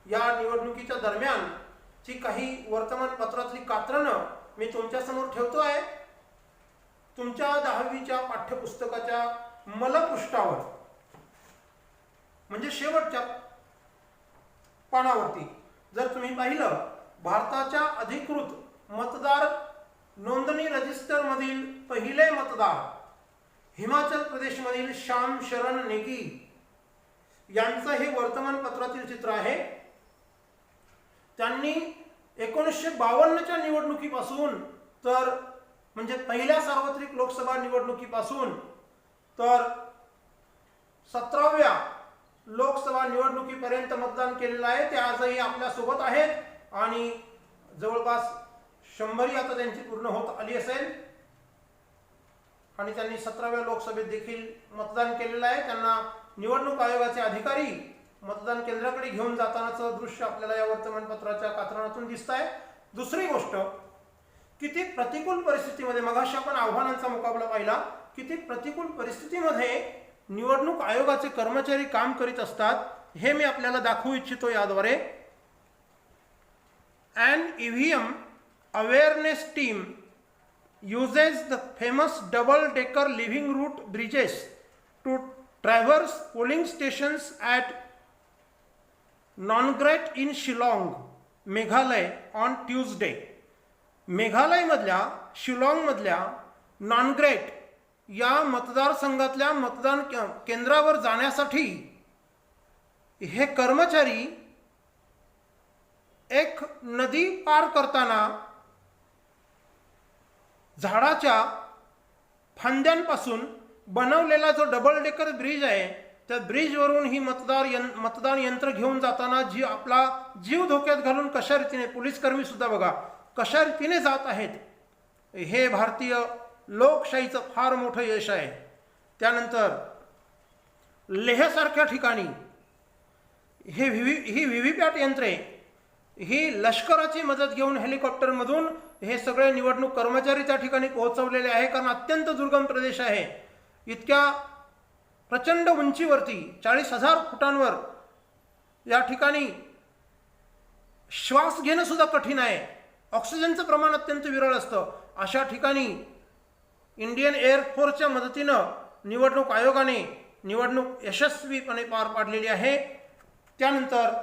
या निवडणुकीच्या दरम्यान ची काही वर्तमानपत्रातली कात्रणं मी तुमच्यासमोर ठेवतो आहे. तुमच्या 10वीच्या पाठ्यपुस्तकाच्या मलपृष्ठावर, म्हणजे शेवटच्या पानावरती जर तुम्ही पाहिलं, भारताच्या अधिकृत मतदार नोंदणी रजिस्टर मधील पहिले मतदार हिमाचल प्रदेशमधील श्याम शरण नेगी यांचं हे वर्तमानपत्रातील चित्र आहे. त्यांनी 1952च्या निवडणुकीपासून तर, म्हणजे पहिल्या सार्वत्रिक लोकसभा निवडणुकीपासून तर 17व्या लोकसभा निवडणुकीपर्यंत मतदान केलेलं आहे. ते आजही आपल्या सोबत आहेत. आणि जवळपास 100 आता त्यांची पूर्ण होत आली असेल. आणि त्यांनी 17व्या लोकसभेत देखील मतदान केलेलं आहे. त्यांना निवडणूक आयोगाचे अधिकारी मतदान केंद्राकडे घेऊन जातानाचं दृश्य आपल्याला या वर्तमानपत्राच्या कात्रणातून दिसत आहे. दुसरी गोष्ट, किती प्रतिकूल परिस्थितीमध्ये, मगाशी आपण आव्हानांचा मुकाबला पाहिला, किती प्रतिकूल परिस्थितीमध्ये निवडणूक आयोगाचे कर्मचारी काम करीत असतात हे मी आपल्याला दाखवू इच्छितो याद्वारे. An EVM awareness team uses the famous double-decker living root bridges to traverse polling stations at Nongret in Shillong, Meghalaya on Tuesday. मेघालयमधल्या शिलाँगमधल्या नॉनग्रेट या मतदारसंघातल्या मतदान केंद्रावर जाण्यासाठी हे कर्मचारी एक नदी पार करताना झाडाच्या फांद्यांपासून बनवलेला जो डबल डेकर ब्रिज आहे त्या ब्रिजवरून ही मतदान यंत्र घेऊन जाताना जी आपला जीव धोक्यात घालून कशा रीतीने पोलीसकर्मी सुद्धा बघा कशा रीतीने जात आहेत, हे भारतीय लोकशाहीचं फार मोठं यश आहे. त्यानंतर लेहसारख्या ठिकाणी ही व्हीव्हीपॅट यंत्रे ही लष्कराची मदत घेऊन हेलिकॉप्टरमधून हे सगळे निवडणूक कर्मचारी त्या ठिकाणी पोहोचवलेले आहे. कारण अत्यंत दुर्गम प्रदेश आहे. इतक्या प्रचंड उंचीवरती 40,000 फुटांवर या ठिकाणी श्वास घेणं सुद्धा कठीण आहे. ऑक्सिजनचं प्रमाण अत्यंत विरळ असतं. अशा ठिकाणी इंडियन एअरफोर्सच्या मदतीनं निवडणूक आयोगाने निवडणूक यशस्वीपणे पार पाडलेली आहे. त्यानंतर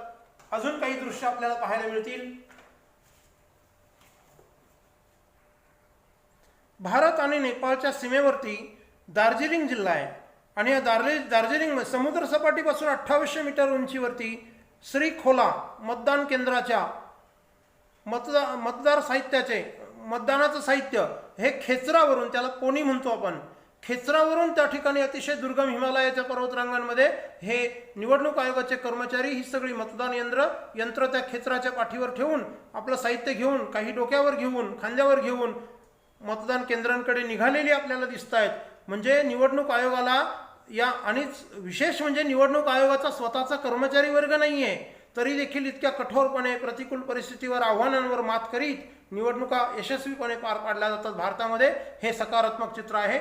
अजून काही दृश्य आपल्याला पाहायला मिळतील. भारत आणि नेपाळच्या सीमेवरती दार्जिलिंग जिल्हा आहे आणि या दार्जिलिंग समुद्र सपाटीपासून 2800 मीटर उंचीवरती श्रीखोला मतदान केंद्राच्या मतदार साहित्याचे मतदानाचं साहित्य हे खेचरावरून, त्याला पोनी म्हणतो आपण, खेचरावरून त्या ठिकाणी अतिशय दुर्गम हिमालयाच्या पर्वतरांगांमध्ये हे निवडणूक आयोगाचे कर्मचारी ही सगळी मतदान यंत्र त्या खेचराच्या पाठीवर ठेवून आपलं साहित्य घेऊन, काही डोक्यावर घेऊन, खांद्यावर घेऊन मतदान केंद्रांकडे निघालेली आपल्याला दिसत आहेत. म्हणजे निवडणूक आयोगाला या, आणि विशेष म्हणजे निवडणूक आयोगाचा स्वतःचा कर्मचारी वर्ग नाही आहे, तरी देखील इतक्या कठोरपणे प्रतिकूल परिस्थितीवर, आव्हानांवर मात करीत निवडणुका यशस्वीपणे पार पाडल्या जातात भारतामध्ये. हे सकारात्मक चित्र आहे.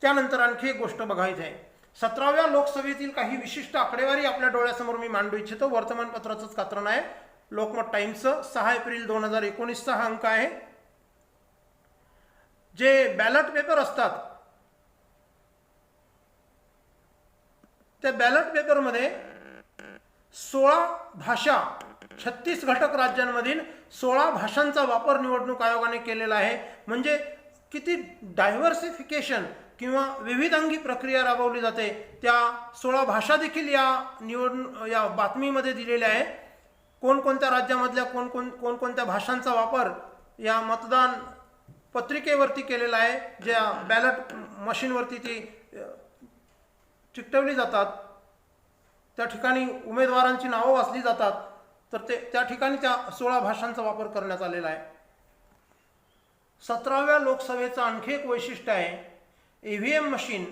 त्यानंतर आणखी एक गोष्ट बघायची आहे. 17व्या लोकसभेतील काही विशिष्ट आकडेवारी आपल्या डोळ्यासमोर मी मांडू इच्छितो. वर्तमानपत्राचंच कात्रण आहे, लोकमत टाइम्सचं 6 एप्रिल 2019चा हा अंक आहे. जे बॅलट पेपर असतात त्या बॅलट पेपरमध्ये 16 भाषा, 36 घटक राज्यांमधील 16 भाषांचा वापर निवडणूक आयोगाने केलेला आहे. म्हणजे किती डायव्हर्सिफिकेशन किंवा विविधांगी प्रक्रिया राबवली जाते. त्या 16 भाषा देखील या बातमीमध्ये दिलेल्या आहे. कोणकोणत्या राज्यामधल्या कोणकोणत्या भाषांचा वापर या मतदान पत्रिकेवरती केलेला आहे, ज्या बॅलट मशीनवरती ती चिकटवली जातात, त्या ठिकाणी उमेदवारांची नावं वाचली जातात, तर त्या ठिकाणी त्या 16 भाषांचा वापर करण्यात आलेला आहे. 17व्या लोकसभेचं आणखी एक वैशिष्ट्य आहे, EVM मशीन,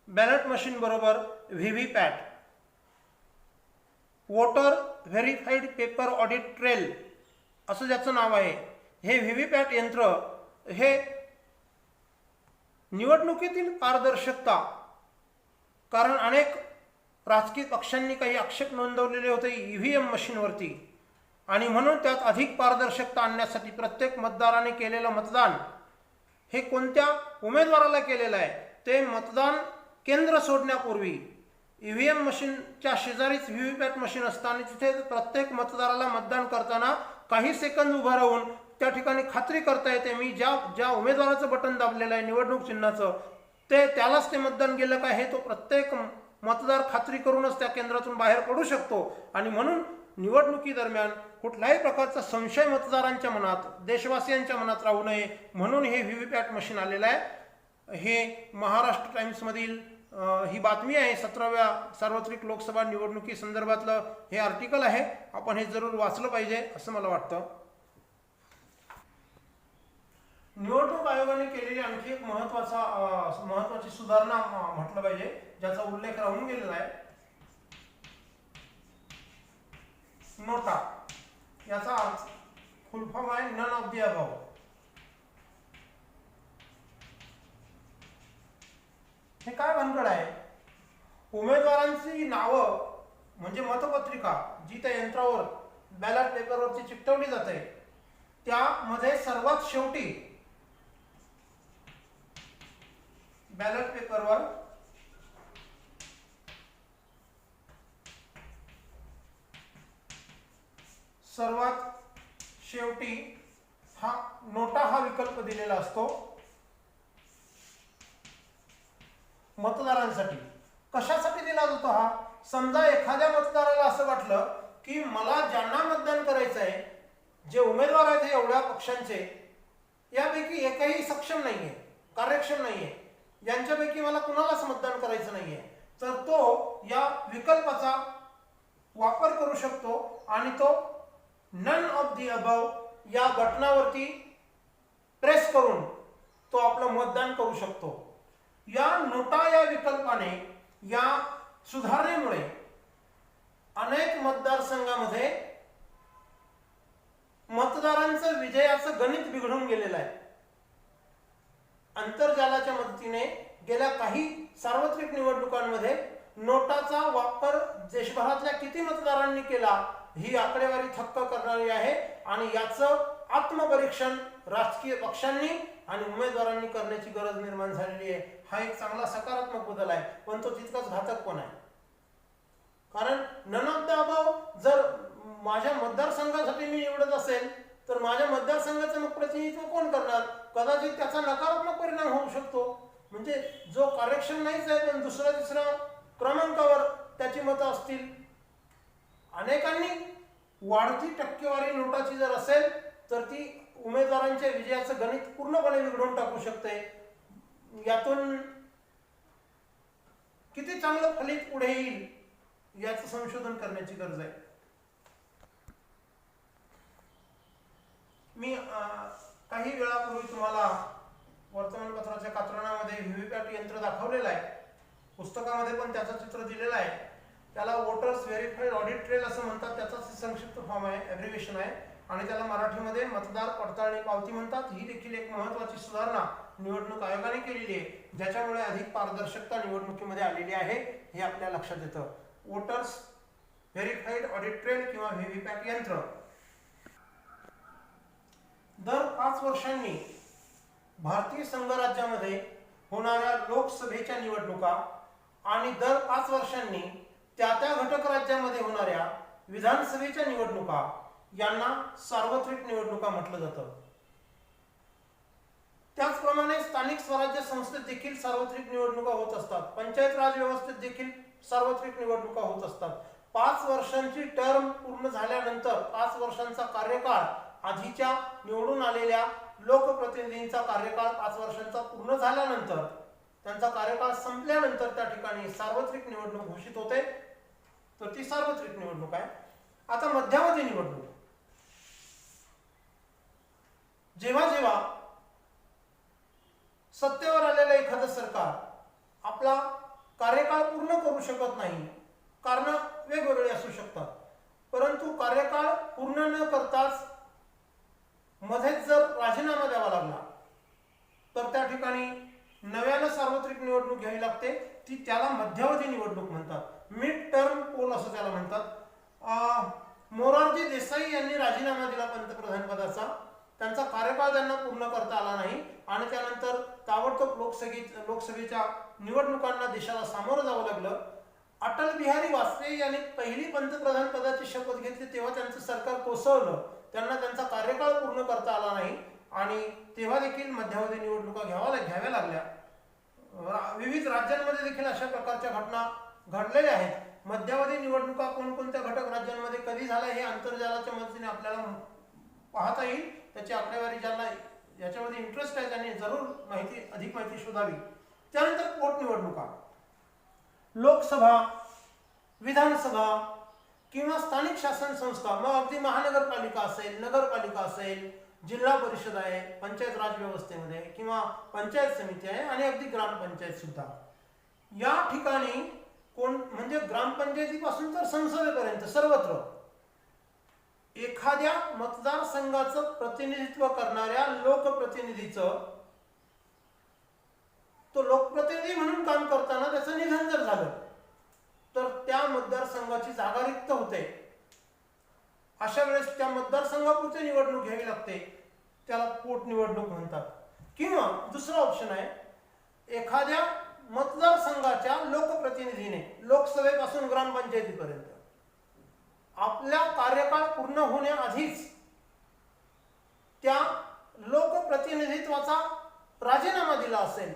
बॅलट मशीन बरोबर VVPAT, voter verified paper audit trail असं ज्याचं नाव आहे. हे व्हीव्हीपॅट यंत्र हे निवडणुकीतील पारदर्शकता, कारण अनेक राजकीय पक्षांनी काही आक्षेप नोंदवलेले होते EVM मशीनवरती, आणि म्हणून त्यात अधिक पारदर्शकता आणण्यासाठी प्रत्येक मतदाराने केलेलं मतदान हे कोणत्या उमेदवाराला केलेलं आहे ते मतदान केंद्र सोडण्यापूर्वी EVM मशीनच्या शेजारीच व्हीव्हीपॅट मशीन असतं आणि तिथे प्रत्येक मतदाराला मतदान करताना काही सेकंद उभं राहून त्या ठिकाणी खात्री करता येते मी ज्या उमेदवाराचं बटन दाबलेलं आहे निवडणूक चिन्हाचं त्यालाच ते मतदान गेलं का हे तो प्रत्येक मतदार खात्री करूनच त्या केंद्रातून बाहेर पडू शकतो. आणि म्हणून निवडणुकी दरम्यान कुठल्याही प्रकारचा संशय मतदारांच्या मनात, देशवासियांच्या मनात राहू नये म्हणून हे व्हीव्हीपॅट मशीन आलेलं आहे. हे महाराष्ट्र टाइम्समधील ही बातमी आहे. 17व्या सार्वत्रिक लोकसभा निवडणुकी संदर्भातलं हे आर्टिकल आहे. आपण हे जरूर वाचलं पाहिजे असं मला वाटतं. निवडणूक आयोगाने केलेली आणखी एक महत्वाची सुधारणा म्हटलं पाहिजे, ज्याचा उल्लेख राहून गेलेला आहे, नोटा. याचा फुल फॉर्म आहे नन ऑफ द अबव. हे काय भानगड आहे? उमेदवारांची नावं म्हणजे मतपत्रिका जी त्या यंत्रावर बॅलट पेपरवरती चिकटवली जाते त्यामध्ये सर्वात शेवटी बॅलट पेपरवर सर्वात शेवटी हा नोटा हा विकल्प दिलेला असतो मतदारांसाठी. कशासाठी दिला जातो हा? समजा एखाद्या मतदाराला असं वाटलं की मला ज्यांना मतदान करायचं आहे, जे उमेदवार आहेत एवढ्या पक्षांचे, यापैकी एकही सक्षम नाहीये, कार्यक्षम नाहीये, यांच्यापैकी मला कुणालाच मतदान करायचं नाहीये, तर तो या विकल्पाचा वापर करू शकतो आणि तो नन ऑफ दी अबव या बटनावरती प्रेस करून तो आपलं मतदान करू शकतो. या नोटा या विकल्पाने, या सुधारणेमुळे अनेक मतदारसंघामध्ये मतदारांचं विजयाचं गणित बिघडून गेलेलं आहे. आंतरजालाच्या मदतीने गेल्या काही सार्वत्रिक निवडणुकांमध्ये नोटाचा वापर देशभरातल्या किती मतदारांनी केला ही आकडेवारी थक्क करणारी आहे आणि याचं आत्मपरीक्षण राजकीय पक्षांनी आणि उमेदवारांनी करण्याची गरज निर्माण झालेली आहे. हा एक चांगला सकारात्मक बदल आहे, पण तो तितकाच घातक पण आहे. कारण नन ऑफ द अबव जर माझ्या मतदारसंघासाठी मी निवडत असेल तर माझ्या मतदारसंघाचं मग प्रतिनिधित्व कोण करणार? कदाचित त्याचा नकारात्मक परिणाम होऊ शकतो. म्हणजे जो कार्यक्षम नाहीच आहे पण दुसऱ्या तिसऱ्या क्रमांकावर त्याची मतं असतील. अनेकांनी वाढती टक्केवारी नोटाची जर असेल तर ती उमेदवारांच्या विजयाचं गणित पूर्णपणे बिघडवून टाकू शकते. यातून किती चांगलं फलित पुढे येईल याचं संशोधन करण्याची गरज आहे. मी काही वेळापूर्वी तुम्हाला वर्तमानपत्राच्या कात्रणामध्ये व्हीव्हीपॅट यंत्र दाखवलेलं आहे. पुस्तकामध्ये पण त्याचं चित्र दिलेलं आहे. त्याला वोटर्स व्हेरिफाईड ऑडिट ट्रेल असं म्हणतात. त्याचाच संक्षिप्त फॉर्म आहे, ॲब्रिव्हिएशन आहे आणि त्याला मराठीमध्ये मतदार पडताळणी पावती म्हणतात. ही देखील एक महत्त्वाची सुधारणा निवडणूक आयोगाने केलेली आहे, ज्याच्यामुळे अधिक पारदर्शकता निवडणुकीमध्ये आलेली आहे हे आपल्या लक्षात येतं. वोटर्स व्हेरिफाईड ऑडिट ट्रेल किंवा व्हीव्हीपॅट यंत्र दर 5 वर्षांनी भारतीय संघराज्यामध्ये होणाऱ्या लोकसभेच्या निवडणुका आणि दर 5 वर्षांनी त्या घटक राज्यामध्ये होणाऱ्या विधानसभेच्या निवडणुका यांना सार्वत्रिक निवडणुका म्हटलं जातं. त्याचप्रमाणे स्थानिक स्वराज्य संस्थेत देखील सार्वत्रिक निवडणुका होत असतात. पंचायत राज व्यवस्थेत देखील सार्वत्रिक निवडणुका होत असतात. 5 वर्षांची टर्म पूर्ण झाल्यानंतर 5 वर्षांचा कार्यकाळ आधीच्या निवडून आलेल्या लोकप्रतिनिधींचा कार्यकाळ 5 वर्षांचा पूर्ण झाल्यानंतर त्यांचा कार्यकाळ संपल्यानंतर त्या ठिकाणी सार्वत्रिक निवडणूक घोषित होते. तर ती सार्वत्रिक निवडणूक आहे. आता मध्यावधी निवडणूक. जेव्हा जेव्हा सत्तेवर आलेलं एखादं सरकार आपला कार्यकाळ पूर्ण करू शकत नाही, कारण वेगवेगळे असू शकतात, परंतु कार्यकाळ पूर्ण न करताच मध्येच जर राजीनामा द्यावा लागला तर त्या ठिकाणी नव्यानं सार्वत्रिक निवडणूक घ्यावी लागते. ती त्याला मध्यावधी निवडणूक म्हणतात. मिड टर्म पोल असं त्याला म्हणतात. मोरारजी देसाई यांनी राजीनामा दिला पंतप्रधान पदाचा. त्यांचा कार्यकाळ त्यांना पूर्ण करता आला नाही आणि त्यानंतर ताबडतोब लोकसभेच्या निवडणुकांना देशाला सामोरं जावं लागलं. अटल बिहारी वाजपेयी यांनी पहिली पंतप्रधान पदाची शपथ घेतली तेव्हा त्यांचं सरकार कोसळलं. त्यांना त्यांचा कार्यकाळ पूर्ण करता आला नाही आणि तेव्हा देखील मध्यावधी निवडणुका घ्याव्या लागल्या. विविध राज्यांमध्ये देखील अशा प्रकारच्या घटना घडलेल्या आहेत. मध्यावधी निवडणुका कोणकोणत्या घटक राज्यांमध्ये कधी झाल्या हे आंतरजालाच्या मदतीने आपल्याला पाहता येईल. त्याची आकडेवारी ज्यांना याच्यामध्ये इंटरेस्ट आहे त्यांनी जरूर अधिक माहिती शोधावी. त्यानंतर पोटनिवडणुका. लोकसभा, विधानसभा किंवा स्थानिक शासन संस्था, मग अगदी महानगरपालिका असेल, नगरपालिका असेल, जिल्हा परिषद आहे, पंचायत राज व्यवस्थेमध्ये किंवा पंचायत समिती आहे आणि अगदी ग्रामपंचायत सुद्धा. या ठिकाणी म्हणजे ग्रामपंचायतीपासून तर संसदेपर्यंत सर्वत्र एखाद्या मतदारसंघाचं प्रतिनिधित्व करणाऱ्या लोकप्रतिनिधीचं, तो लोकप्रतिनिधी म्हणून काम करताना त्याचं निधन जर झालं तर त्या मतदारसंघाची जागा रिक्त होते. अशा वेळेस त्या मतदारसंघापुरती निवडणूक घ्यावी लागते. त्याला पोटनिवडणूक म्हणतात. किंवा दुसरा ऑप्शन आहे, एखाद्या मतदारसंघाच्या लोकप्रतिनिधीने लोकसभेपासून ग्रामपंचायतीपर्यंत आपल्या कार्यकाळ पूर्ण होण्याआधीच त्या लोकप्रतिनिधित्वाचा राजीनामा दिला असेल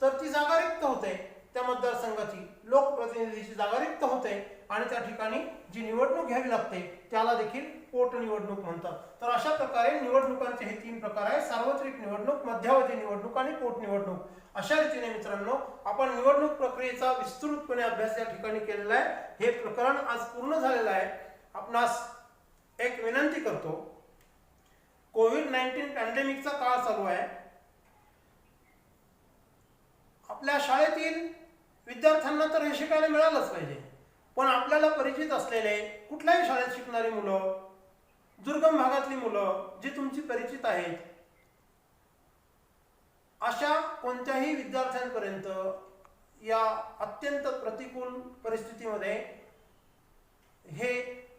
तर ती जागा रिक्त होते. त्या मतदारसंघाची लोकप्रतिनिधीची जागा रिक्त होते आणि त्या ठिकाणी जी निवडणूक घ्यावी लागते त्याला देखील पोटनिवडणूक म्हणतात. तर अशा प्रकारे निवडणुकांचे हे 3 प्रकार आहेत: सार्वत्रिक निवडणूक, मध्यावधी निवडणूक आणि पोटनिवडणूक. अशा रीतीने मित्रांनो आपण निवडणूक प्रक्रियेचा विस्तृतपणे अभ्यास या ठिकाणी केलेला आहे. हे प्रकरण आज पूर्ण झालेलं आहे. आपणास एक विनंती करतो, कोविड-19 पॅन्डेमिकचा काळ चालू आहे. आपल्या शाळेतील विद्यार्थ्यांना तर हे शिकायला मिळालंच पाहिजे, पण आपल्याला परिचित असलेले कुठल्याही शाळेत शिकणारी मुलं, दुर्गम भागातली मुलं जी तुमची परिचित आहेत, अशा कोणत्याही विद्यार्थ्यांपर्यंत या अत्यंत प्रतिकूल परिस्थितीमध्ये हे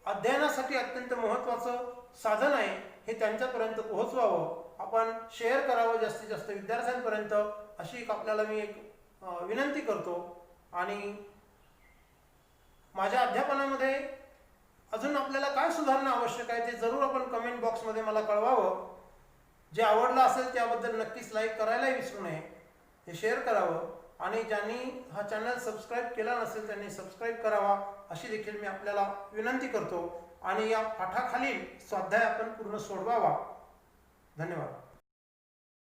अध्ययनासाठी अत्यंत महत्त्वाचं साधन आहे हे त्यांच्यापर्यंत पोहोचवावं. आपण शेअर करावं जास्तीत जास्त विद्यार्थ्यांपर्यंत, अशी आपल्याला मी एक विनंती करतो. आणि माझ्या अध्यापनामध्ये अजून आपल्याला काय सुधारणा आवश्यक आहे ते जरूर आपण कमेंट बॉक्समध्ये मला कळवावं. जे आवडलं असेल त्याबद्दल नक्कीच लाईक करायलाही विसरू नये, हे शेअर करावं. आणि ज्यांनी हा चॅनल सबस्क्राईब केला नसेल त्यांनी सबस्क्राईब करावा, अशी देखील मी आपल्याला विनंती करतो. आणि या पाठाखालील स्वाध्याय आपण पूर्ण सोडवावा. धन्यवाद.